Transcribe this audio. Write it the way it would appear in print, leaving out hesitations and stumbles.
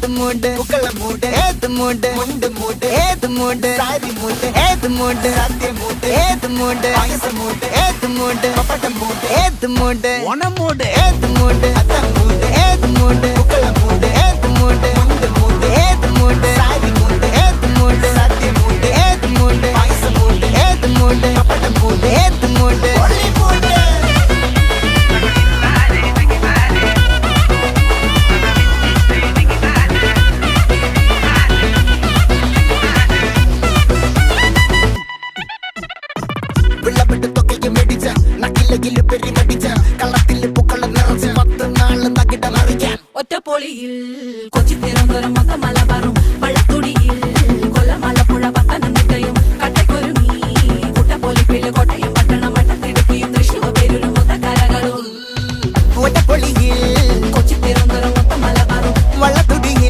ഏത് മൂട് പുക്കള മൂട് ഏത് മൂട് മുണ്ട് മൂട് ഏത് മൂട് സാരി മൂട് ഏത് മൂട് സദ്യ മൂട് ഏത് മൂട് പായസ മൂട് ഏത് മൂട് പപ്പടം മൂട് ഏത് മൂട് ഓണം മൂട് ഏത് മൂട് അത്തം മൂട് ഏത് മൂട് പുക്കള മൂട് ഏത് മൂട് മുണ്ട് മൂട് ഏത് മൂട് സാരി മൂട് ഏത് മൂട് സദ്യ മൂട് ഏത് മൂട് പായസ മൂട് ഏത് മൂട് പപ്പടം മൂട് ഏത് മൂട് ഒളി മൂട് ഒറ്റപ്പൊളിയിൽ കൊച്ചി തിരുവനന്തപുരം മൊത്തം മലബാറും